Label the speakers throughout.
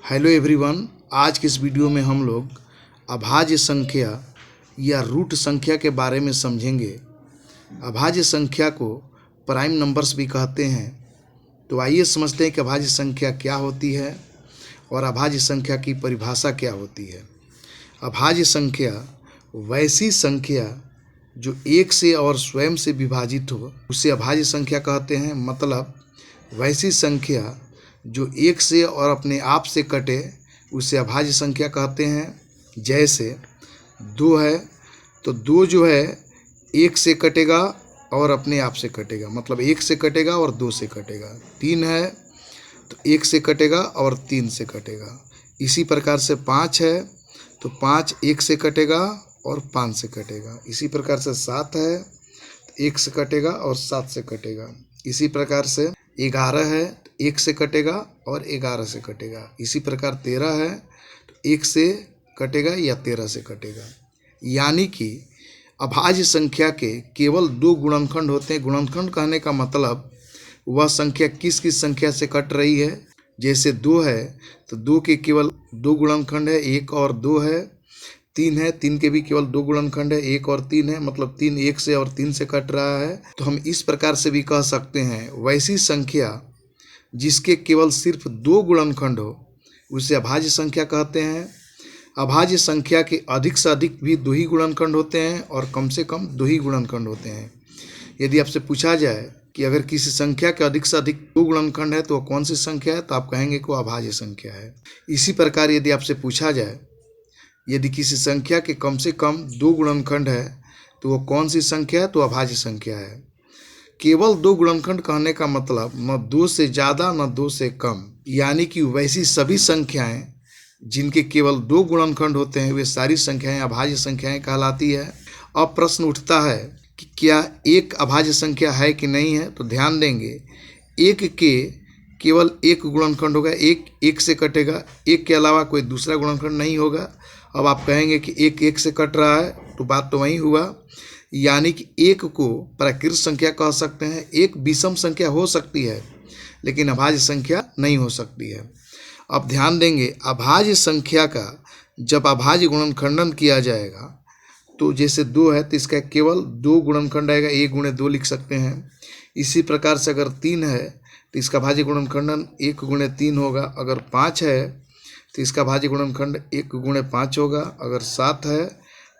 Speaker 1: Hello everyone. आज के इस वीडियो में हम लोग अभाज्य संख्या या रूट संख्या के बारे में समझेंगे। अभाज्य संख्या को प्राइम नंबर्स भी कहते हैं। तो आइए समझते हैं कि अभाज्य संख्या क्या होती है और अभाज्य संख्या की परिभाषा क्या होती है। अभाज्य संख्या वैसी संख्या जो एक से और स्वयं से विभाजित हो उसे अभाज्य संख्या कहते हैं। मतलब वैसी संख्या जो एक से और अपने आप से कटे उसे अभाज्य संख्या कहते हैं। जैसे 2 है तो 2 जो है एक से कटेगा और अपने आप से कटेगा, मतलब 1 से कटेगा और 2 से कटेगा। 3 है तो 1 से कटेगा और 3 से कटेगा। इसी प्रकार से 5 है तो 5 1 से कटेगा और 5 से कटेगा। इसी प्रकार से 7 है तो 1 से कटेगा और 7 से कटेगा। इसी प्रकार से 11 है तो 1 से कटेगा और 11 से कटेगा। इसी प्रकार 13 है तो 1 से कटेगा या 13 से कटेगा। यानी कि अभाज्य संख्या के केवल 2 गुणनखंड होते हैं। गुणनखंड कहने का मतलब वह संख्या किस किस संख्या से कट रही है। जैसे 2 है तो 2 के केवल 2 गुणनखंड है, 1 और 2 है। 3 है, 3 के भी केवल 2 गुणनखंड है, 1 और 3 है, मतलब 3 1 से और 3 से कट रहा है। तो हम इस प्रकार से भी कह सकते हैं वैसी संख्या जिसके केवल सिर्फ 2 गुणनखंड हो उसे अभाज्य संख्या कहते हैं। अभाज्य संख्या के अधिक से अधिक भी 2 ही गुणनखंड होते हैं और कम से कम 2 ही गुणनखंड होते हैं। यदि आपसे पूछा जाए कि अगर किसी संख्या के अधिक से अधिक 2 गुणनखंड है तो वह कौन सी संख्या है, तो आप कहेंगे कि वह अभाज्य संख्या है। इसी प्रकार यदि आपसे पूछा जाए यदि किसी संख्या के कम से कम 2 गुणनखंड है तो वो कौन सी संख्या है, तो अभाज्य संख्या है। केवल 2 गुणनखंड कहने का मतलब न 2 से ज़्यादा न 2 से कम। यानी कि वैसी सभी संख्याएं जिनके केवल 2 गुणनखंड होते हैं वे सारी संख्याएं अभाज्य संख्याएं कहलाती है। अब प्रश्न उठता है कि क्या एक अभाज्य संख्या है कि नहीं है। तो ध्यान देंगे, एक के केवल 1 गुणनखंड होगा, एक 1 से कटेगा, एक के अलावा कोई दूसरा गुणनखंड नहीं होगा। अब आप कहेंगे कि 1 1 से कट रहा है, तो बात तो वही हुआ। यानी कि 1 को प्राकृत संख्या कह सकते हैं। एक विषम संख्या हो सकती है लेकिन अभाज्य संख्या नहीं हो सकती है। अब ध्यान देंगे, अभाज्य संख्या का जब अभाज्य गुणनखंडन किया जाएगा तो जैसे 2 है तो इसका केवल 2 गुणनखंड आएगा, 1 गुणे 2 लिख सकते हैं। इसी प्रकार से अगर 3 है तो इसका भाज्य गुणनखंडन 1 गुणे 3 होगा। अगर 5 है तो इसका भाज्य गुणनखंड 1 गुणे 5 होगा। अगर 7 है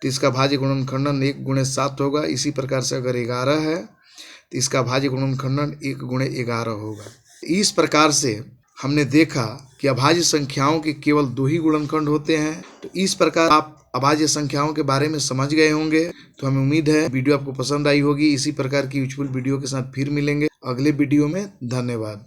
Speaker 1: तो इसका भाज्य गुणनखंडन 1 गुणे 7 होगा। इसी प्रकार से अगर 11 है तो इसका भाज्य गुणनखंडन 1 गुणे 11 होगा। इस प्रकार से हमने देखा कि अभाज्य संख्याओं के केवल 2 ही गुणनखंड होते हैं। तो इस प्रकार आप अभाज्य संख्याओं के बारे में समझ गए होंगे। तो हमें उम्मीद है वीडियो आपको पसंद आई होगी। इसी प्रकार की यूजफुल वीडियो के साथ फिर मिलेंगे अगले वीडियो में। धन्यवाद।